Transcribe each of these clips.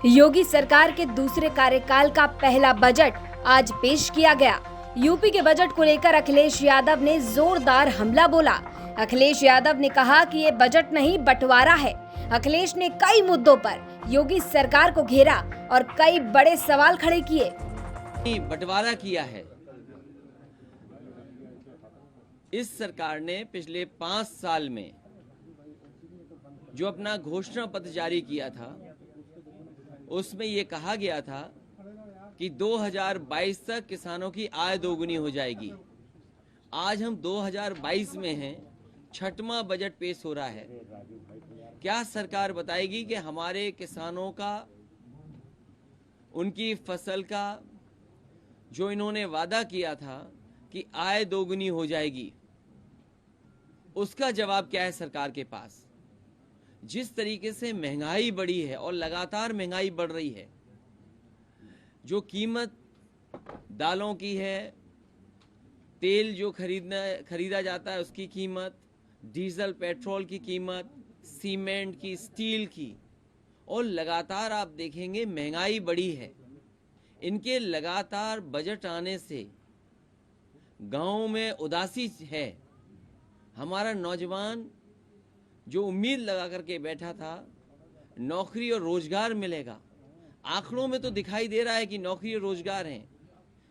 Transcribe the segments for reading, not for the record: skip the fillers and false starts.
योगी सरकार के दूसरे कार्यकाल का पहला बजट आज पेश किया गया। यूपी के बजट को लेकर अखिलेश यादव ने जोरदार हमला बोला। अखिलेश यादव ने कहा कि ये बजट नहीं बंटवारा है। अखिलेश ने कई मुद्दों पर योगी सरकार को घेरा और कई बड़े सवाल खड़े किए। बंटवारा किया है। इस सरकार ने पिछले 5 साल में जो अपना घोषणा पत्र जारी किया था, उसमें ये कहा गया था कि 2022 तक किसानों की आय दोगुनी हो जाएगी। आज हम 2022 में हैं, 6वां बजट पेश हो रहा है। क्या सरकार बताएगी कि हमारे किसानों का, उनकी फसल का जो इन्होंने वादा किया था कि आय दोगुनी हो जाएगी, उसका जवाब क्या है सरकार के पास? जिस तरीके से महंगाई बढ़ी है और लगातार महंगाई बढ़ रही है, जो कीमत दालों की है, तेल जो खरीदा जाता है उसकी कीमत, डीजल पेट्रोल की कीमत, सीमेंट की, स्टील की, और लगातार आप देखेंगे महंगाई बढ़ी है। इनके लगातार बजट आने से गांव में उदासी है। हमारा नौजवान जो उम्मीद लगा करके बैठा था नौकरी और रोजगार मिलेगा, आंकड़ों में तो दिखाई दे रहा है कि नौकरी और रोजगार हैं।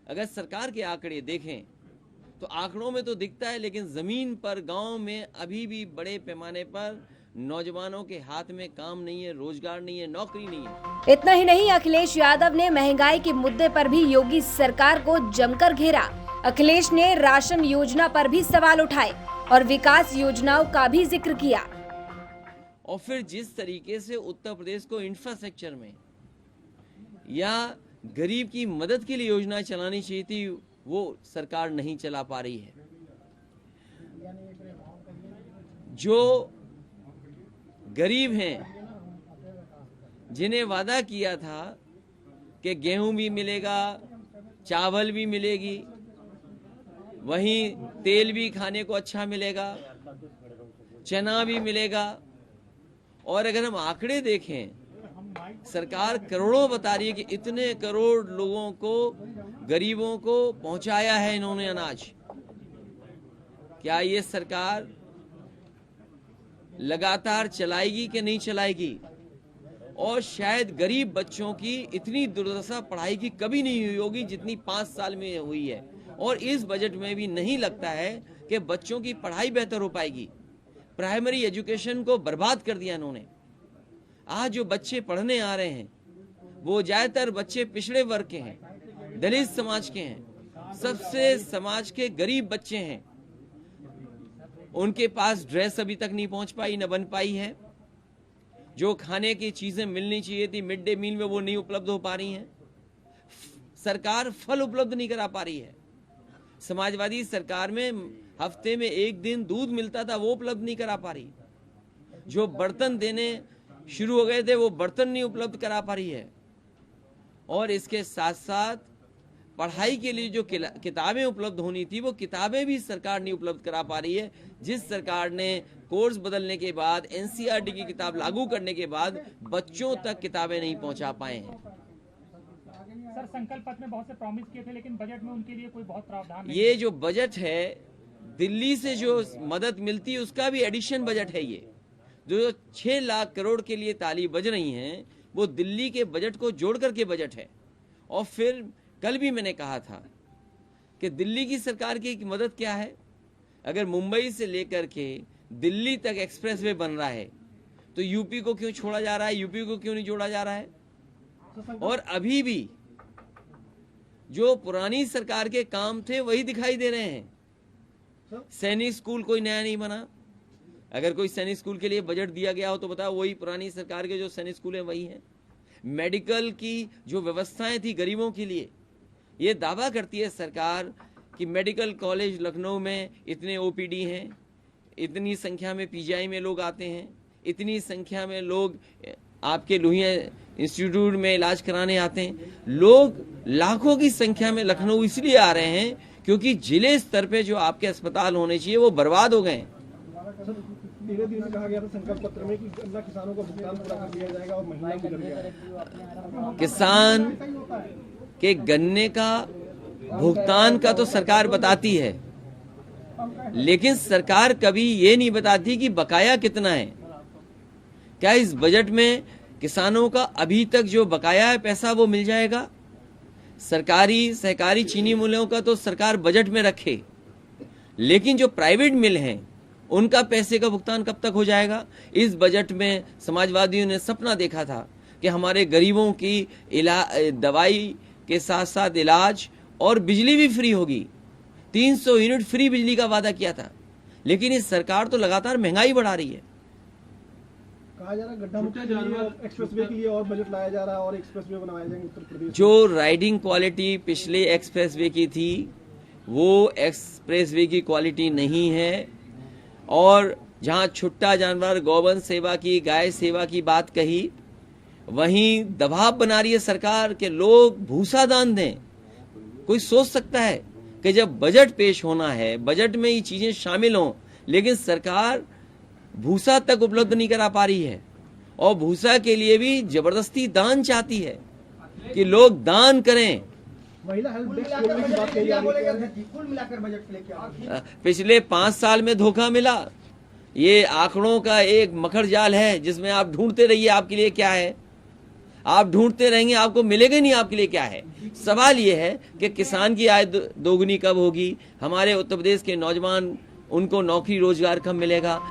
अगर सरकार के आंकड़े देखें तो आंकड़ों में तो दिखता है, लेकिन जमीन पर गांव में अभी भी बड़े पैमाने पर नौजवानों के हाथ में काम नहीं है, रोजगार नहीं है, नौकरी नहीं है। इतना ही नहीं, अखिलेश यादव ने महंगाई के मुद्दे पर भी योगी सरकार को जमकर घेरा। अखिलेश ने राशन योजना पर भी सवाल उठाए और विकास योजनाओं का भी जिक्र किया। और फिर जिस तरीके से उत्तर प्रदेश को इंफ्रास्ट्रक्चर में या गरीब की मदद के लिए योजना चलानी चाहिए थी, वो सरकार नहीं चला पा रही है। जो गरीब हैं, जिन्हें वादा किया था कि गेहूं भी मिलेगा, चावल भी मिलेगी, वहीं तेल भी खाने को अच्छा मिलेगा, चना भी मिलेगा, और अगर हम आंकड़े देखें, सरकार करोड़ों बता रही है कि इतने करोड़ लोगों को, गरीबों को पहुंचाया है इन्होंने अनाज। क्या ये सरकार लगातार चलाएगी कि नहीं चलाएगी? और शायद गरीब बच्चों की इतनी दुर्दशा पढ़ाई की कभी नहीं हुई होगी जितनी 5 साल में हुई है, और इस बजट में भी नहीं लगता है कि बच्चों की पढ़ाई बेहतर हो पाएगी। प्राइमरी एजुकेशन को बर्बाद कर दिया इन्होंने। आज जो बच्चे पढ़ने आ रहे हैं वो ज्यादातर बच्चे पिछड़े वर्ग के हैं, दलित समाज के हैं, सबसे समाज के गरीब बच्चे हैं। उनके पास ड्रेस अभी तक नहीं पहुंच पाई, न बन पाई है। जो खाने की चीजें मिलनी चाहिए थी मिड डे मील में, वो नहीं उपलब्ध हो पा रही हैं। सरकार फल उपलब्ध नहीं करा पा रही है। समाजवादी सरकार में हफ्ते में 1 दिन दूध मिलता था, वो उपलब्ध नहीं करा पा रही। जो बर्तन देने शुरू हो गए थे, वो बर्तन नहीं उपलब्ध करा पा रही है। और इसके साथ साथ पढ़ाई के लिए जो किताबें उपलब्ध होनी थी, वो किताबें भी सरकार नहीं उपलब्ध करा पा रही है। जिस सरकार ने कोर्स बदलने के बाद, एनसीईआरटी की किताब लागू करने के बाद बच्चों तक किताबें नहीं पहुंचा पाए हैं। सर, संकल्प पत्र में बहुत से प्रॉमिस किए थे, लेकिन बजट में उनके लिए कोई बहुत प्रावधान नहीं। ये जो बजट है, दिल्ली से जो मदद मिलती है उसका भी एडिशन बजट है। ये जो 6 लाख करोड़ के लिए ताली बज रही हैं, वो दिल्ली के बजट को जोड़ करके बजट है। और फिर कल भी मैंने कहा था कि दिल्ली की सरकार की मदद क्या है? अगर मुंबई से लेकर के दिल्ली तक एक्सप्रेसवे बन रहा है तो यूपी को क्यों छोड़ा जा रहा है? यूपी को क्यों नहीं जोड़ा जा रहा है? और अभी भी जो पुरानी सरकार के काम थे वही दिखाई दे रहे हैं। सैनिक स्कूल कोई नया नहीं बना। अगर कोई सैनिक स्कूल के लिए बजट दिया गया हो तो बताओ, वही पुरानी सरकार के जो सैनिक स्कूल हैं वही हैं। मेडिकल की जो व्यवस्थाएं थी गरीबों के लिए, ये दावा करती है सरकार कि मेडिकल कॉलेज लखनऊ में इतने ओपीडी हैं, इतनी संख्या में पीजीआई में लोग आते हैं, इतनी संख्या में लोग आपके लोहिया इंस्टीट्यूट में इलाज कराने आते हैं। लोग लाखों की संख्या में लखनऊ इसलिए आ रहे हैं क्योंकि जिले स्तर पे जो आपके अस्पताल होने चाहिए वो बर्बाद हो गए हैं। धीरे धीरे कहा गया था संकल्प पत्र में कि गन्ना किसानों का भुगतान पूरा कर दिया जाएगा और महीना गुजर गया। किसान के गन्ने का भुगतान का तो सरकार बताती है, लेकिन सरकार कभी ये नहीं बताती कि बकाया कितना है। क्या इस बजट में किसानों का अभी तक जो बकाया है पैसा वो मिल जाएगा? सरकारी सहकारी चीनी मिलों का तो सरकार बजट में रखे, लेकिन जो प्राइवेट मिल हैं उनका पैसे का भुगतान कब तक हो जाएगा? इस बजट में समाजवादियों ने सपना देखा था कि हमारे गरीबों की दवाई के साथ साथ इलाज और बिजली भी फ्री होगी। 300 यूनिट फ्री बिजली का वादा किया था, लेकिन इस सरकार तो लगातार महंगाई बढ़ा रही है। कहा जा रहा है गड्ढा मुक्त एक्सप्रेसवे के लिए और बजट लाया जा रहा है और एक्सप्रेसवे बनाए जाएंगे उत्तर प्रदेश। जो राइडिंग क्वालिटी पिछले एक्सप्रेसवे की थी वो एक्सप्रेसवे की क्वालिटी नहीं है, और जहां छुट्टा जानवर गौवंश सेवा की गाय सेवा की बात कही, वहीं दबाव बना रही है सरकार के लोग भूसा दान दें। कोई सोच सकता है कि जब बजट पेश होना है, बजट में ये चीजें शामिल हों, लेकिन सरकार भूसा तक उपलब्ध नहीं करा पा रही है, और भूसा के लिए भी जबरदस्ती दान चाहती है कि लोग दान करें। महिला हेल्प डेस्क खोलने की बात कही जा रही है। कुल मिलाकर बजट लेके आ पिछले 5 साल में धोखा मिला। ये आंकड़ों का एक मखड़ जाल है जिसमें आप ढूंढते रहिए आपके लिए क्या है, आप ढूंढते रहेंगे आपको मिलेगा नहीं आपके लिए क्या है। सवाल ये है कि किसान की आय दोगुनी कब होगी, हमारे उत्तर प्रदेश के नौजवान उनको नौकरी रोजगार कब मिलेगा।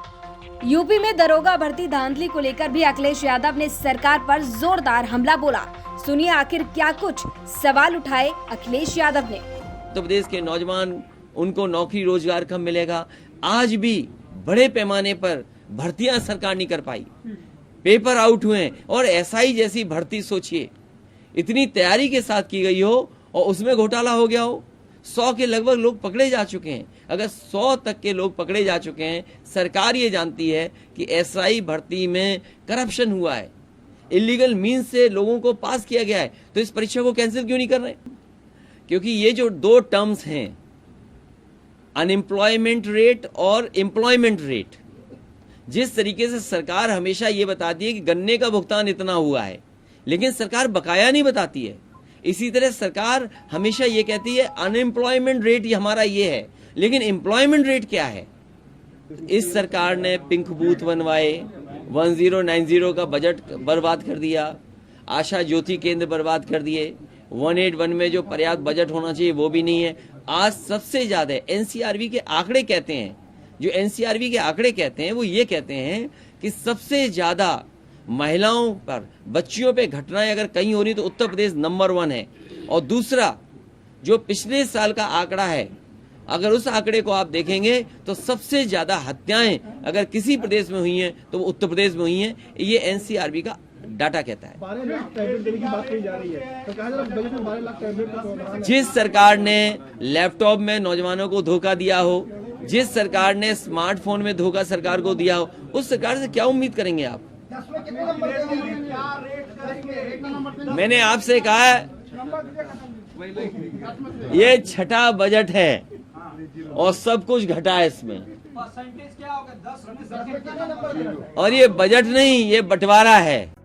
यूपी में दरोगा भर्ती धांधली को लेकर भी अखिलेश यादव ने सरकार पर जोरदार हमला बोला। सुनिए आखिर क्या कुछ सवाल उठाए अखिलेश यादव ने। उत्तर प्रदेश के नौजवान उनको नौकरी रोजगार कब मिलेगा। आज भी बड़े पैमाने पर भर्तियां सरकार नहीं कर पाई, पेपर आउट हुए, और एसआई जैसी भर्ती सोचिए इतनी तैयारी के साथ की गई हो और उसमें घोटाला हो गया हो। 100 के लगभग लोग पकड़े जा चुके हैं। अगर 100 तक के लोग पकड़े जा चुके हैं, सरकार ये जानती है कि एसआई भर्ती में करप्शन हुआ है, इलीगल मीन्स से लोगों को पास किया गया है, तो इस परीक्षा को कैंसिल क्यों नहीं कर रहे? क्योंकि ये जो 2 टर्म्स हैं, अनएम्प्लॉयमेंट रेट और एम्प्लॉयमेंट रेट, जिस तरीके से सरकार हमेशा ये बताती है कि गन्ने का भुगतान इतना हुआ है, लेकिन सरकार बकाया नहीं बताती है। इसी तरह सरकार हमेशा ये कहती है अनएम्प्लॉयमेंट रेट हमारा ये है, लेकिन एम्प्लॉयमेंट रेट क्या है? इस सरकार ने पिंक बूथ बनवाए, 1090 का बजट बर्बाद कर दिया, आशा ज्योति केंद्र बर्बाद कर दिए, 181 में जो पर्याप्त बजट होना चाहिए वो भी नहीं है। आज सबसे ज्यादा एनसीआरबी के आंकड़े कहते हैं, जो एनसीआरबी के आंकड़े कहते हैं वो ये कहते हैं कि सबसे ज्यादा महिलाओं पर, बच्चियों पे घटनाएं अगर कहीं हो रही तो उत्तर प्रदेश नंबर 1 है। और दूसरा जो पिछले साल का आंकड़ा है, अगर उस आंकड़े को आप देखेंगे तो सबसे ज्यादा हत्याएं अगर किसी प्रदेश में हुई हैं तो वो उत्तर प्रदेश में हुई हैं। ये एनसीआरबी का डाटा कहता है। 12 लाख टैबलेट देने की बात कही जा रही है, तो कहा जा रहा है बजट में 12 लाख टैबलेट का प्रावधान है। जिस सरकार ने लैपटॉप में नौजवानों को धोखा दिया हो, जिस सरकार ने स्मार्टफोन में धोखा सरकार को दिया हो, उस सरकार से क्या उम्मीद करेंगे आप? मैंने आपसे कहा ये छठा बजट है और सब कुछ घटा है इसमें, और ये बजट नहीं, ये बंटवारा है।